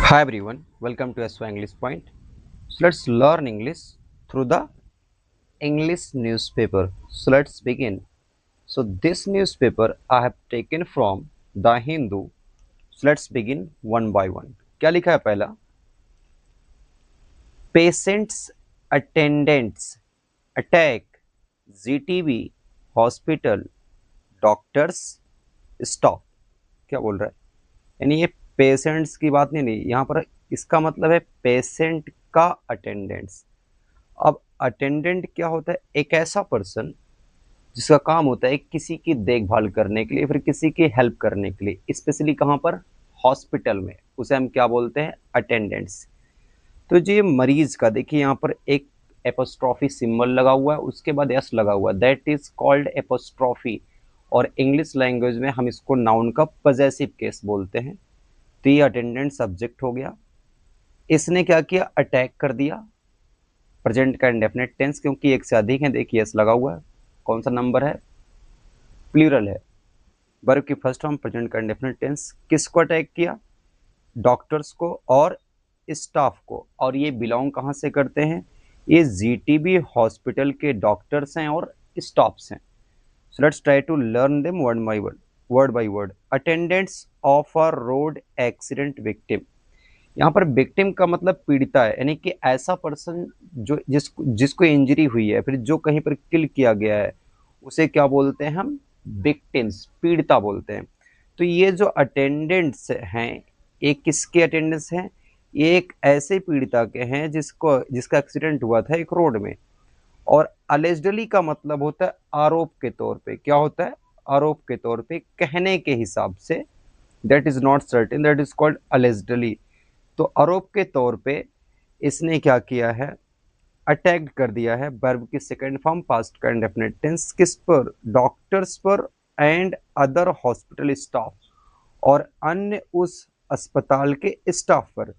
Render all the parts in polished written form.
Hi everyone, welcome to SY English Point. So let's learn English through the English newspaper. So let's begin. So this newspaper I have taken from The Hindu. So let's begin one by one. क्या लिखा है पहला? Patients, attendants, attack, ZTV, hospital, doctors, stop. क्या बोल रहा है? यानी ये पेशेंट्स की बात नहीं यहाँ पर इसका मतलब है पेशेंट का अटेंडेंस। अब अटेंडेंट क्या होता है? एक ऐसा पर्सन जिसका काम होता है किसी की देखभाल करने के लिए, फिर किसी की हेल्प करने के लिए, स्पेशली कहाँ पर? हॉस्पिटल में। उसे हम क्या बोलते हैं? अटेंडेंट्स। तो जो ये मरीज का देखिए यहाँ पर एक एपोस्ट्रॉफी सिंबल लगा हुआ है, उसके बाद एस लगा हुआ है, दैट इज कॉल्ड एपोस्ट्रॉफी। और इंग्लिश लैंग्वेज में हम इसको नाउन का पॉजेसिव केस बोलते हैं। तो ये अटेंडेंट सब्जेक्ट हो गया। इसने क्या किया? अटैक कर दिया। प्रेजेंट का इंडेफिनिट टेंस, क्योंकि एक से अधिक है। देखिए एस लगा हुआ है, कौन सा नंबर है? प्लूरल है। वर्ब की फर्स्ट फॉर्म प्रेजेंट का इंडेफिनिट टेंस। किसको अटैक किया? डॉक्टर्स को और स्टाफ को। और ये बिलोंग कहाँ से करते हैं? ये जीटीबी हॉस्पिटल के डॉक्टर्स हैं और स्टाफ्स हैं। So let's try to learn them word by word. Word by word. Attendants of a road accident victim. यहाँ पर विक्टिम का मतलब पीड़िता है, यानी कि ऐसा पर्सन जो जिसको इंजरी हुई है, फिर जो कहीं पर किल किया गया है, उसे क्या बोलते हैं हम? विक्टिम्स, पीड़िता बोलते हैं। तो ये जो अटेंडेंट्स हैं, ये किसके अटेंडेंट्स हैं? ये एक ऐसे पीड़िता के हैं जिसका एक्सीडेंट हुआ था एक रोड में। और अलेजडली का मतलब होता है आरोप के तौर पे। क्या होता है? आरोप के तौर पे, कहने के हिसाब से। That is not certain, that is called allegedly. तो आरोप के तौर पे इसने क्या किया है? अटैक कर दिया है। वर्ब की सेकंड फॉर्म पास्ट का इंडेफिनिट टेंस। किस पर? डॉक्टर्स पर एंड अदर हॉस्पिटल स्टाफ, और अन्य उस अस्पताल के स्टाफ पर।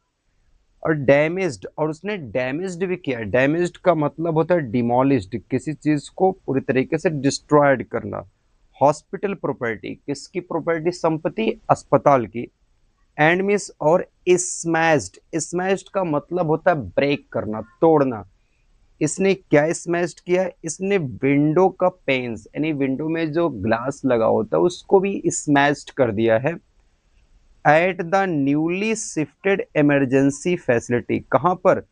और डैमेज्ड, और उसने डैमेज्ड भी किया। डैमेज्ड का मतलब होता है डिमोलिश्ड, किसी चीज को पूरी तरीके से डिस्ट्रॉयड करना। हॉस्पिटल प्रॉपर्टी, किसकी प्रॉपर्टी? संपत्ति, अस्पताल की। एंड मिस और स्मैश्ड। स्मैश्ड का मतलब होता है ब्रेक करना, तोड़ना। इसने क्या स्मैश्ड किया? इसने विंडो का पेंस, यानी विंडो में जो ग्लास लगा होता है उसको भी स्मैश्ड कर दिया है। At the newly shifted emergency facility. कहां पर?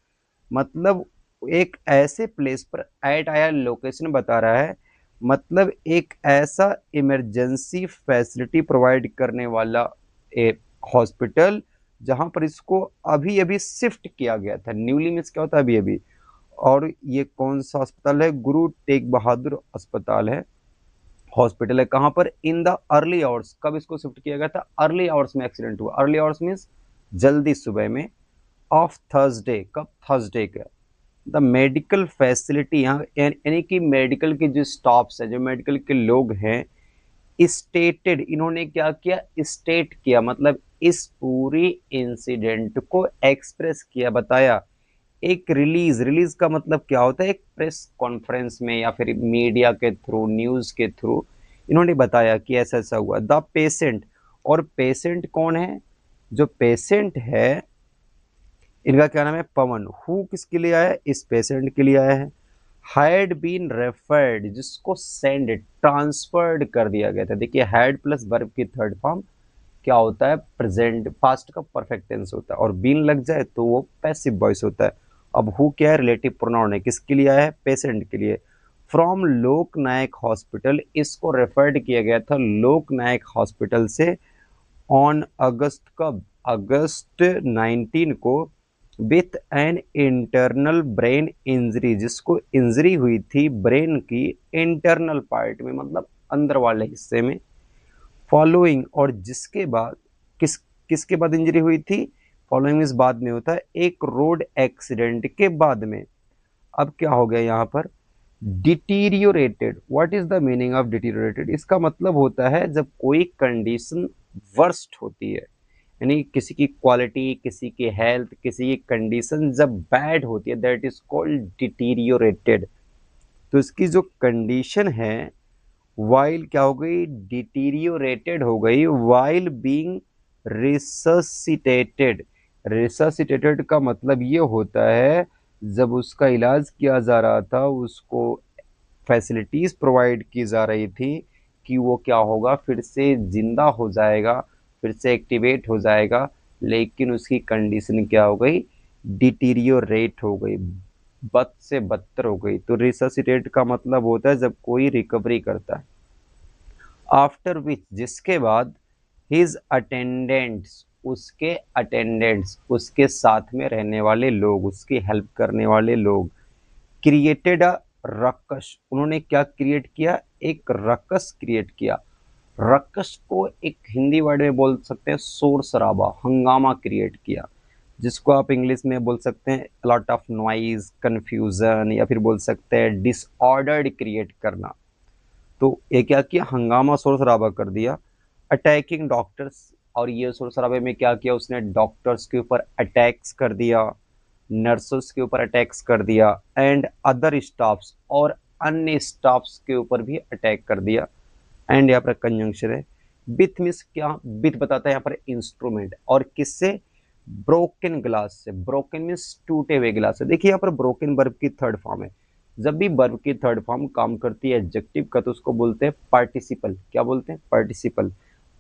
मतलब एक ऐसे प्लेस पर। एट आया, लोकेशन बता रहा है। मतलब एक ऐसा इमरजेंसी फैसिलिटी प्रोवाइड करने वाला एक हॉस्पिटल जहां पर इसको अभी अभी शिफ्ट किया गया था। न्यूली मीन्स क्या होता है? अभी अभी। और ये कौन सा अस्पताल है? गुरु तेग बहादुर अस्पताल है, हॉस्पिटल है। कहां पर? In the early hours. कब इसको शिफ्ट किया गया था? अर्ली आवर्स में एक्सीडेंट हुआ। अर्ली आवर्स मीन्स जल्दी सुबह में। ऑफ थर्सडे, कब? थर्सडे का। द मेडिकल फैसिलिटी, यहाँ यानी कि मेडिकल के जो स्टाफ्स है, जो मेडिकल के लोग हैं, स्टेटेड, इन्होंने क्या किया? स्टेट किया, मतलब इस पूरी इंसिडेंट को एक्सप्रेस किया, बताया। एक रिलीज, रिलीज का मतलब क्या होता है? एक प्रेस कॉन्फ्रेंस में या फिर मीडिया के थ्रू, न्यूज के थ्रू इन्होंने बताया कि ऐसा ऐसा हुआ। द पेशेंट, और पेशेंट कौन है? जो पेशेंट है इनका क्या नाम है? पवन। हु किसके लिए आया है? इस पेशेंट के लिए आया है। हैड बीन रेफर्ड, जिसको सेंड, ट्रांसफर्ड कर दिया गया था। देखिए हैड प्लस वर्ब की थर्ड फॉर्म क्या होता है? प्रेजेंट, पास्ट का परफेक्ट टेंस होता है। और बीन लग जाए तो वो पैसिव वॉइस होता है। अब हु क्या है? रिलेटिव प्रोनाउन है। किसके लिए आया है? पेशेंट के लिए। फ्रॉम लोक नायक हॉस्पिटल, इसको रेफर्ड किया गया था लोक नायक हॉस्पिटल से। ऑन अगस्त, कब? अगस्त 19 को। With an internal brain injury, जिसको इंजरी हुई थी ब्रेन की इंटरनल पार्ट में, मतलब अंदर वाले हिस्से में। फॉलोइंग, और जिसके बाद, किसके बाद इंजरी हुई थी? फॉलोइंग इस बाद में होता है, एक रोड एक्सीडेंट के बाद में। अब क्या हो गया यहाँ पर? Deteriorated. What is the meaning of deteriorated? इसका मतलब होता है जब कोई कंडीशन वर्स्ट होती है, यानी किसी की क्वालिटी, किसी की हेल्थ, किसी की कंडीशन जब बैड होती है, दैट इज कॉल्ड डिटीरियोरेटेड। तो इसकी जो कंडीशन है वाइल क्या हो गई? डिटीरियोरेटेड हो गई। वाइल बीइंग रिससिटेटेड, रिससिटेटेड का मतलब ये होता है जब उसका इलाज किया जा रहा था, उसको फैसिलिटीज प्रोवाइड की जा रही थी कि वो क्या होगा, फिर से जिंदा हो जाएगा, फिर से एक्टिवेट हो जाएगा, लेकिन उसकी कंडीशन क्या हो गई, डिटीरियोरेट हो गई, बद से बदतर हो गई। तो रिससिटेट का मतलब होता है जब कोई रिकवरी करता है। आफ्टर विच, जिसके बाद, हिज अटेंडेंट्स, उसके अटेंडेंट्स, उसके साथ में रहने वाले लोग, उसकी हेल्प करने वाले लोग, क्रिएटेड अ रकस, उन्होंने क्या क्रिएट किया, एक रकस क्रिएट किया। रकस को एक हिंदी वर्ड में बोल सकते हैं शोर शराबा, हंगामा क्रिएट किया, जिसको आप इंग्लिश में बोल सकते हैं लॉट ऑफ नॉइज, कंफ्यूजन, या फिर बोल सकते हैं डिसऑर्डर्ड क्रिएट करना। तो ये क्या किया, हंगामा शोर शराबा कर दिया। अटैकिंग डॉक्टर्स, और ये शोर शराबे में क्या किया उसने, डॉक्टर्स के ऊपर अटैक्स कर दिया, नर्सेस के ऊपर अटैक्स कर दिया, एंड अदर स्टाफ्स, और अन्य स्टाफ्स के ऊपर भी अटैक कर दिया। एंड यहाँ पर कंजंक्शन है। विथ मीन्स क्या, विथ बताता है यहाँ पर इंस्ट्रूमेंट, और किससे, ब्रोकन ग्लास से। ब्रोकन मीन्स टूटे हुए ग्लास से। देखिए यहाँ पर ब्रोकन वर्ब की थर्ड फॉर्म है। जब भी वर्ब की थर्ड फॉर्म काम करती है एडजेक्टिव का, तो उसको बोलते हैं पार्टिसिपल। क्या बोलते हैं, पार्टिसिपल।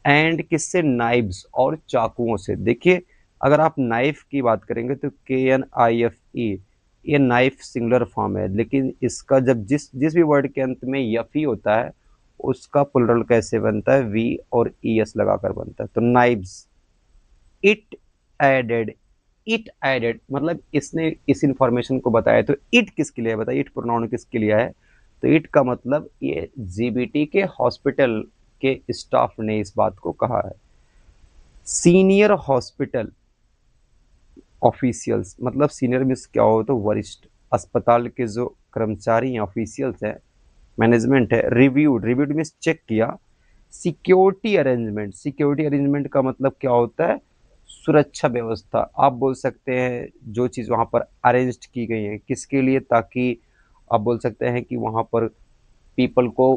एंड किससे, नाइव्स और चाकुओं से। देखिए अगर आप नाइफ की बात करेंगे तो KNIFE, ये नाइफ सिंगुलर फॉर्म है, लेकिन इसका जब जिस जिस भी वर्ड के अंत में यफी होता है, उसका प्लुरल कैसे बनता है, वी और ES लगाकर बनता है। तो knives. It added, it added मतलब इसने इस इंफॉर्मेशन को बताया। तो इट किसके लिए है बताइए, इट प्रोनाउन किसके लिए है, तो इट का मतलब ये GBT के हॉस्पिटल के स्टाफ ने इस बात को कहा है। सीनियर हॉस्पिटल ऑफिशियल्स, मतलब सीनियर मीन्स क्या हो, तो वरिष्ठ। अस्पताल के जो कर्मचारी हैं, ऑफिशियल्स हैं, मैनेजमेंट है। रिव्यूड, रिव्यूड मीन्स चेक किया। सिक्योरिटी अरेंजमेंट, सिक्योरिटी अरेंजमेंट का मतलब क्या होता है, सुरक्षा व्यवस्था। आप बोल सकते हैं जो चीज़ वहाँ पर अरेंज की गई है किसके लिए, ताकि आप बोल सकते हैं कि वहाँ पर पीपल को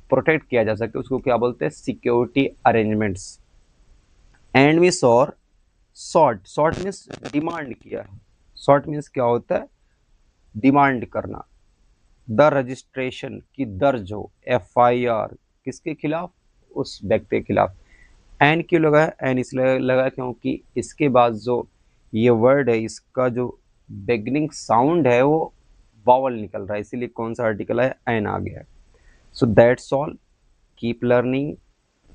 प्रोटेक्ट किया जा सके, उसको क्या बोलते हैं, सिक्योरिटी अरेंजमेंट्स। एंड मीन्स और शॉर्ट, शॉर्ट मीन्स डिमांड किया है। शॉर्ट मीन्स क्या होता है, डिमांड करना। द रजिस्ट्रेशन की दर्ज हो, FIR किसके खिलाफ, उस व्यक्ति के खिलाफ। एन क्यों लगा है, एन इसलिए लगा क्योंकि इसके बाद जो ये वर्ड है, इसका जो बिगनिंग साउंड है वो वावल निकल रहा है, इसीलिए कौन सा आर्टिकल है, एन आ गया है। So that's all, keep learning,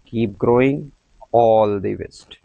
keep growing, all the best.